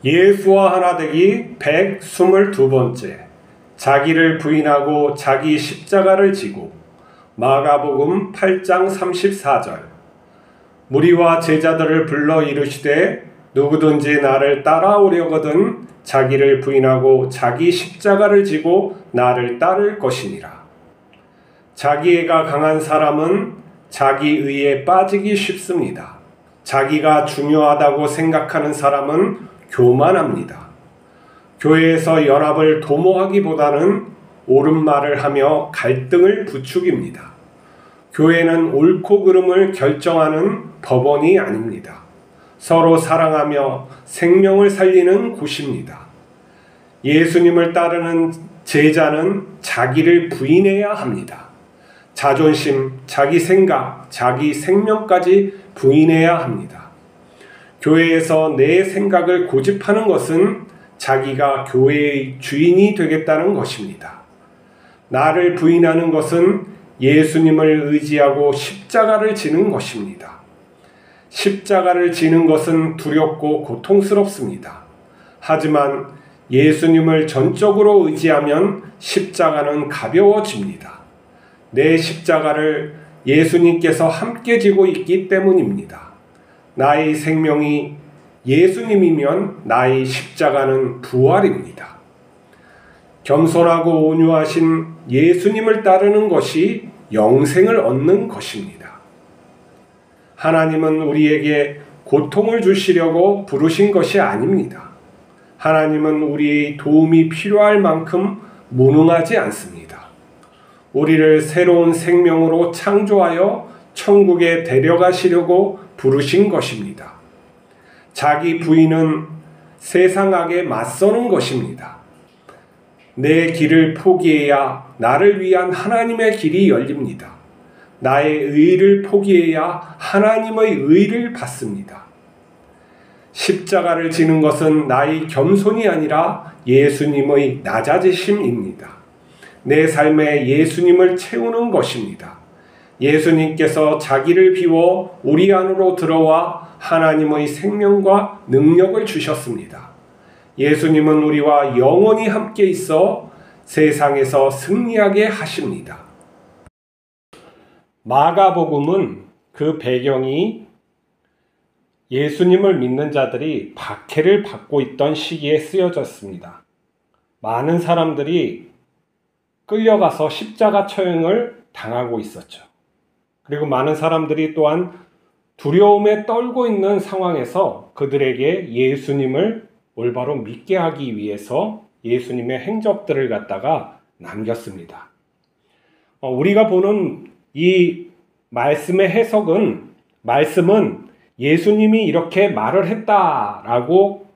예수와 하나 되기 122번째. 자기를 부인하고 자기 십자가를 지고. 마가복음 8장 34절. 무리와 제자들을 불러 이르시되 누구든지 나를 따라오려거든 자기를 부인하고 자기 십자가를 지고 나를 따를 것이니라. 자기애가 강한 사람은 자기 의에 빠지기 쉽습니다. 자기가 중요하다고 생각하는 사람은 교만합니다. 교회에서 연합을 도모하기보다는 옳은 말을 하며 갈등을 부추깁니다. 교회는 옳고 그름을 결정하는 법원이 아닙니다. 서로 사랑하며 생명을 살리는 곳입니다. 예수님을 따르는 제자는 자기를 부인해야 합니다. 자존심, 자기 생각, 자기 생명까지 부인해야 합니다. 교회에서 내 생각을 고집하는 것은 자기가 교회의 주인이 되겠다는 것입니다. 나를 부인하는 것은 예수님을 의지하고 십자가를 지는 것입니다. 십자가를 지는 것은 두렵고 고통스럽습니다. 하지만 예수님을 전적으로 의지하면 십자가는 가벼워집니다. 내 십자가를 예수님께서 함께 지고 있기 때문입니다. 나의 생명이 예수님이면 나의 십자가는 부활입니다. 겸손하고 온유하신 예수님을 따르는 것이 영생을 얻는 것입니다. 하나님은 우리에게 고통을 주시려고 부르신 것이 아닙니다. 하나님은 우리의 도움이 필요할 만큼 무능하지 않습니다. 우리를 새로운 생명으로 창조하여 천국에 데려가시려고 부르신 것입니다. 자기 부인은 세상 악에 맞서는 것입니다. 내 길을 포기해야 나를 위한 하나님의 길이 열립니다. 나의 의를 포기해야 하나님의 의를 받습니다. 십자가를 지는 것은 나의 겸손이 아니라 예수님의 낮아지심입니다. 내 삶에 예수님을 채우는 것입니다. 예수님께서 자기를 비워 우리 안으로 들어와 하나님의 생명과 능력을 주셨습니다. 예수님은 우리와 영원히 함께 있어 세상에서 승리하게 하십니다. 마가복음은 그 배경이 예수님을 믿는 자들이 박해를 받고 있던 시기에 쓰여졌습니다. 많은 사람들이 끌려가서 십자가 처형을 당하고 있었죠. 그리고 많은 사람들이 또한 두려움에 떨고 있는 상황에서 그들에게 예수님을 올바로 믿게 하기 위해서 예수님의 행적들을 갖다가 남겼습니다. 우리가 보는 이 말씀의 말씀은 예수님이 이렇게 말을 했다라고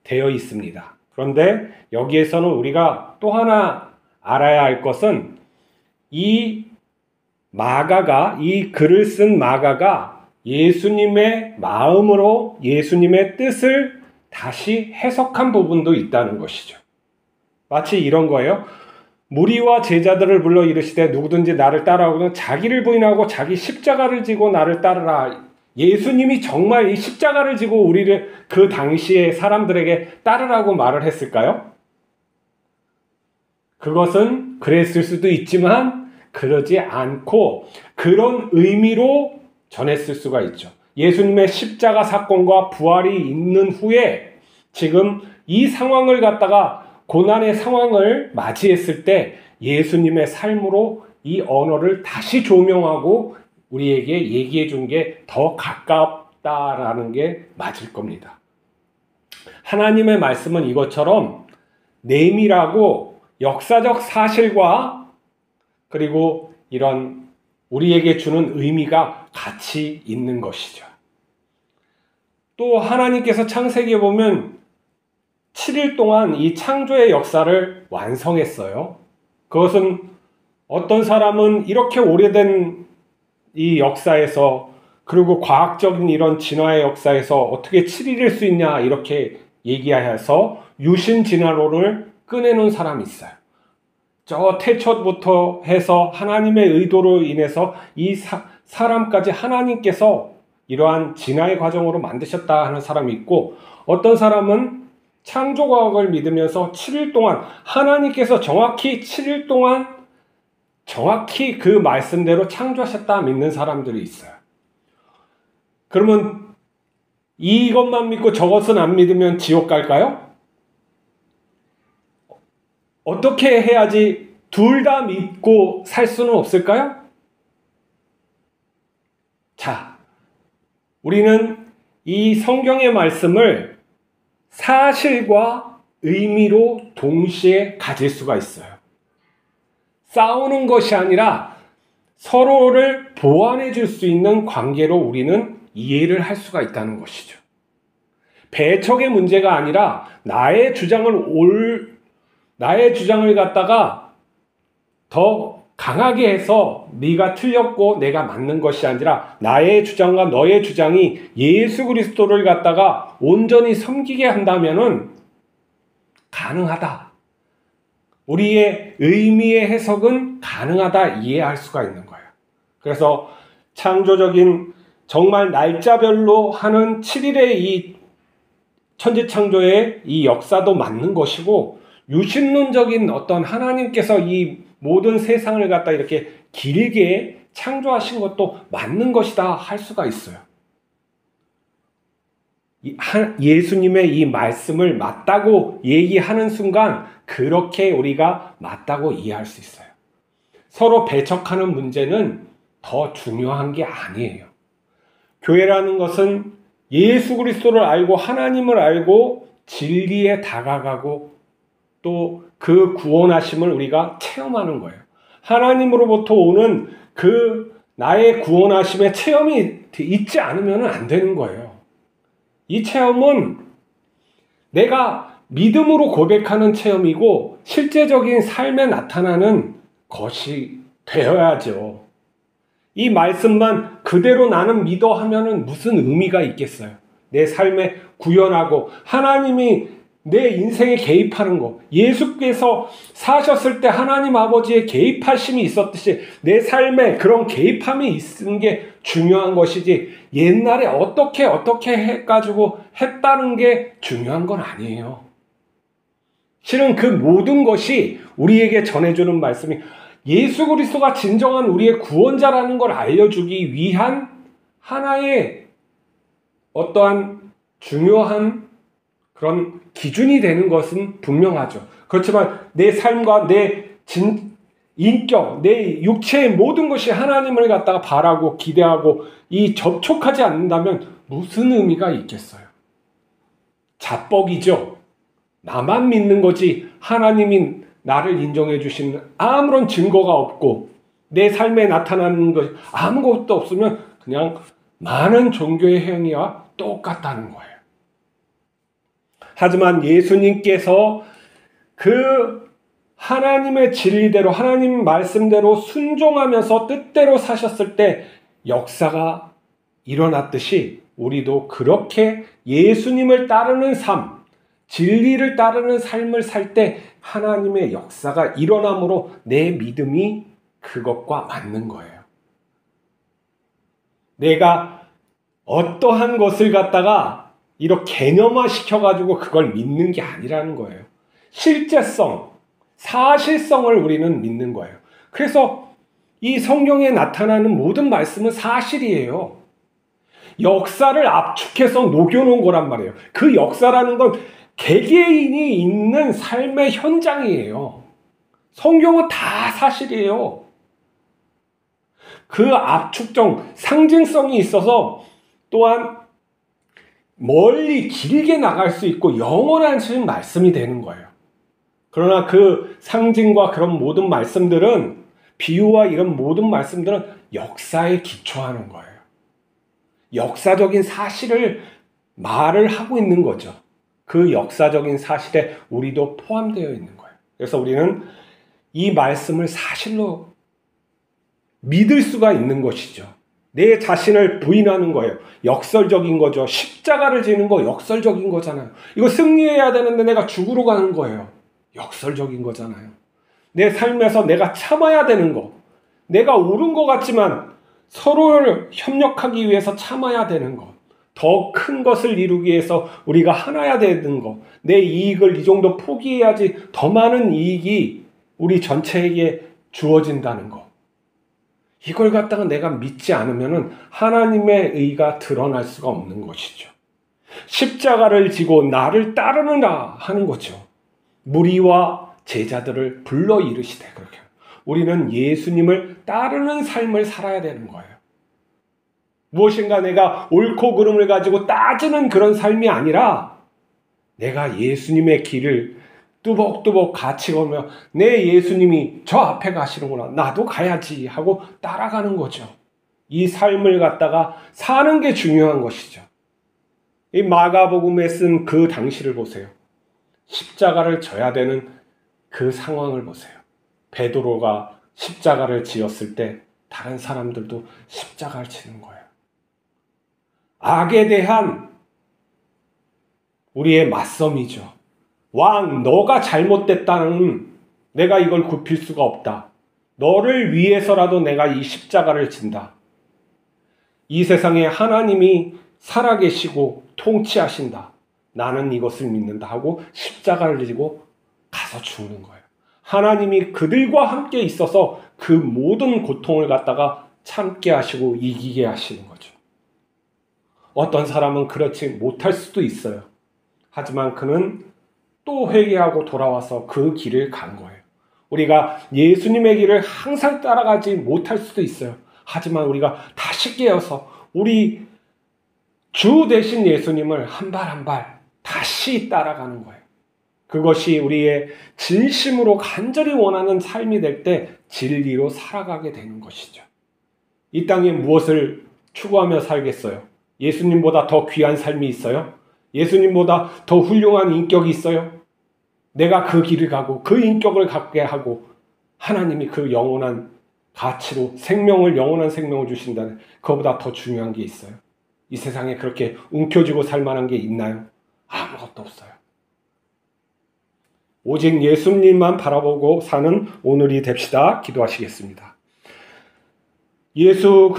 되어 있습니다. 그런데 여기에서는 우리가 또 하나 알아야 할 것은 이 글을 쓴 마가가 예수님의 마음으로 예수님의 뜻을 다시 해석한 부분도 있다는 것이죠. 마치 이런 거예요. 무리와 제자들을 불러 이르시되 누구든지 나를 따라오거든 자기를 부인하고 자기 십자가를 지고 나를 따르라. 예수님이 정말 이 십자가를 지고 우리를 그 당시에 사람들에게 따르라고 말을 했을까요? 그것은 그랬을 수도 있지만 그러지 않고 그런 의미로 전했을 수가 있죠. 예수님의 십자가 사건과 부활이 있는 후에 지금 이 상황을 갖다가 고난의 상황을 맞이했을 때 예수님의 삶으로 이 언어를 다시 조명하고 우리에게 얘기해 준 게 더 가깝다라는 게 맞을 겁니다. 하나님의 말씀은 이것처럼 내밀하고 역사적 사실과 그리고 이런 우리에게 주는 의미가 같이 있는 것이죠. 또 하나님께서 창세기에 보면 7일 동안 이 창조의 역사를 완성했어요. 그것은 어떤 사람은 이렇게 오래된 이 역사에서 그리고 과학적인 이런 진화의 역사에서 어떻게 7일일 수 있냐 이렇게 얘기해서 유신 진화론을 꺼내놓은 사람이 있어요. 저 태초부터 해서 하나님의 의도로 인해서 이 사람까지 하나님께서 이러한 진화의 과정으로 만드셨다 하는 사람이 있고 어떤 사람은 창조과학을 믿으면서 7일 동안 하나님께서 정확히 7일 동안 정확히 그 말씀대로 창조하셨다 믿는 사람들이 있어요. 그러면 이것만 믿고 저것은 안 믿으면 지옥 갈까요? 어떻게 해야지 둘 다 믿고 살 수는 없을까요? 자, 우리는 이 성경의 말씀을 사실과 의미로 동시에 가질 수가 있어요. 싸우는 것이 아니라 서로를 보완해 줄 수 있는 관계로 우리는 이해를 할 수가 있다는 것이죠. 배척의 문제가 아니라 나의 주장을 갖다가 더 강하게 해서 네가 틀렸고 내가 맞는 것이 아니라 나의 주장과 너의 주장이 예수 그리스도를 갖다가 온전히 섬기게 한다면은 가능하다. 우리의 의미의 해석은 가능하다 이해할 수가 있는 거예요. 그래서 창조적인 정말 날짜별로 하는 7일의 이 천지창조의 이 역사도 맞는 것이고 유신론적인 어떤 하나님께서 이 모든 세상을 갖다 이렇게 길게 창조하신 것도 맞는 것이다 할 수가 있어요. 예수님의 이 말씀을 맞다고 얘기하는 순간 그렇게 우리가 맞다고 이해할 수 있어요. 서로 배척하는 문제는 더 중요한 게 아니에요. 교회라는 것은 예수 그리스도를 알고 하나님을 알고 진리에 다가가고 또 그 구원하심을 우리가 체험하는 거예요. 하나님으로부터 오는 그 나의 구원하심의 체험이 있지 않으면 안 되는 거예요. 이 체험은 내가 믿음으로 고백하는 체험이고 실제적인 삶에 나타나는 것이 되어야죠. 이 말씀만 그대로 나는 믿어 하면은 무슨 의미가 있겠어요? 내 삶에 구현하고 하나님이 내 인생에 개입하는 거, 예수께서 사셨을 때 하나님 아버지의 개입하심이 있었듯이 내 삶에 그런 개입함이 있는 게 중요한 것이지 옛날에 어떻게 해가지고 했다는 게 중요한 건 아니에요. 실은 그 모든 것이 우리에게 전해주는 말씀이 예수 그리스도가 진정한 우리의 구원자라는 걸 알려주기 위한 하나의 어떠한 중요한 그런 기준이 되는 것은 분명하죠. 그렇지만 내 삶과 내 인격, 내 육체의 모든 것이 하나님을 갖다가 바라고 기대하고 이 접촉하지 않는다면 무슨 의미가 있겠어요? 자뻑이죠. 나만 믿는 거지 하나님이 나를 인정해 주시는 아무런 증거가 없고 내 삶에 나타나는 것 아무것도 없으면 그냥 많은 종교의 행위와 똑같다는 거예요. 하지만 예수님께서 그 하나님의 진리대로 하나님 말씀대로 순종하면서 뜻대로 사셨을 때 역사가 일어났듯이 우리도 그렇게 예수님을 따르는 삶, 진리를 따르는 삶을 살 때 하나님의 역사가 일어남으로 내 믿음이 그것과 맞는 거예요. 내가 어떠한 것을 갖다가 이렇게 개념화 시켜가지고 그걸 믿는 게 아니라는 거예요. 실제성, 사실성을 우리는 믿는 거예요. 그래서 이 성경에 나타나는 모든 말씀은 사실이에요. 역사를 압축해서 녹여놓은 거란 말이에요. 그 역사라는 건 개개인이 있는 삶의 현장이에요. 성경은 다 사실이에요. 그 압축적 상징성이 있어서 또한 멀리 길게 나갈 수 있고 영원한 말씀이 되는 거예요. 그러나 그 상징과 그런 모든 말씀들은 비유와 이런 모든 말씀들은 역사에 기초하는 거예요. 역사적인 사실을 말을 하고 있는 거죠. 그 역사적인 사실에 우리도 포함되어 있는 거예요. 그래서 우리는 이 말씀을 사실로 믿을 수가 있는 것이죠. 내 자신을 부인하는 거예요. 역설적인 거죠. 십자가를 지는 거 역설적인 거잖아요. 이거 승리해야 되는데 내가 죽으러 가는 거예요. 역설적인 거잖아요. 내 삶에서 내가 참아야 되는 거. 내가 옳은 것 같지만 서로를 협력하기 위해서 참아야 되는 것. 더 큰 것을 이루기 위해서 우리가 하나야 되는 거, 내 이익을 이 정도 포기해야지 더 많은 이익이 우리 전체에게 주어진다는 거. 이걸 갖다가 내가 믿지 않으면 하나님의 의가 드러날 수가 없는 것이죠. 십자가를 지고 나를 따르느라 하는 거죠. 무리와 제자들을 불러 이르시되, 그렇게 우리는 예수님을 따르는 삶을 살아야 되는 거예요. 무엇인가 내가 옳고 그름을 가지고 따지는 그런 삶이 아니라 내가 예수님의 길을 뚜벅뚜벅 같이 걸으며 내 예수님이 저 앞에 가시는구나, 나도 가야지 하고 따라가는 거죠. 이 삶을 갖다가 사는 게 중요한 것이죠. 이 마가복음에 쓴 그 당시를 보세요. 십자가를 져야 되는 그 상황을 보세요. 베드로가 십자가를 지었을 때 다른 사람들도 십자가를 지는 거예요. 악에 대한 우리의 맞섬이죠. 왕, 너가 잘못됐다는, 내가 이걸 굽힐 수가 없다. 너를 위해서라도 내가 이 십자가를 진다. 이 세상에 하나님이 살아계시고 통치하신다. 나는 이것을 믿는다 하고 십자가를 지고 가서 죽는 거예요. 하나님이 그들과 함께 있어서 그 모든 고통을 갖다가 참게 하시고 이기게 하시는 거죠. 어떤 사람은 그렇지 못할 수도 있어요. 하지만 그는 또 회개하고 돌아와서 그 길을 간 거예요. 우리가 예수님의 길을 항상 따라가지 못할 수도 있어요. 하지만 우리가 다시 깨어서 우리 주 되신 예수님을 한 발 한 발 다시 따라가는 거예요. 그것이 우리의 진심으로 간절히 원하는 삶이 될 때 진리로 살아가게 되는 것이죠. 이 땅에 무엇을 추구하며 살겠어요? 예수님보다 더 귀한 삶이 있어요? 예수님보다 더 훌륭한 인격이 있어요? 내가 그 길을 가고 그 인격을 갖게 하고 하나님이 그 영원한 가치로 영원한 생명을 주신다는, 그거보다 더 중요한 게 있어요? 이 세상에 그렇게 움켜쥐고 살 만한 게 있나요? 아무것도 없어요. 오직 예수님만 바라보고 사는 오늘이 됩시다. 기도하시겠습니다. 예수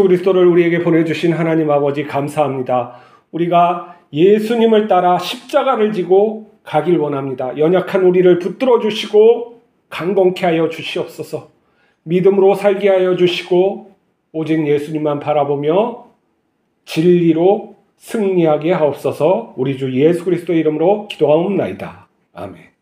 그리스도를 우리에게 보내주신 하나님 아버지, 감사합니다. 우리가 예수님을 따라 십자가를 지고 가길 원합니다. 연약한 우리를 붙들어 주시고 강건케 하여 주시옵소서. 믿음으로 살게 하여 주시고 오직 예수님만 바라보며 진리로 승리하게 하옵소서. 우리 주 예수 그리스도 이름으로 기도하옵나이다. 아멘.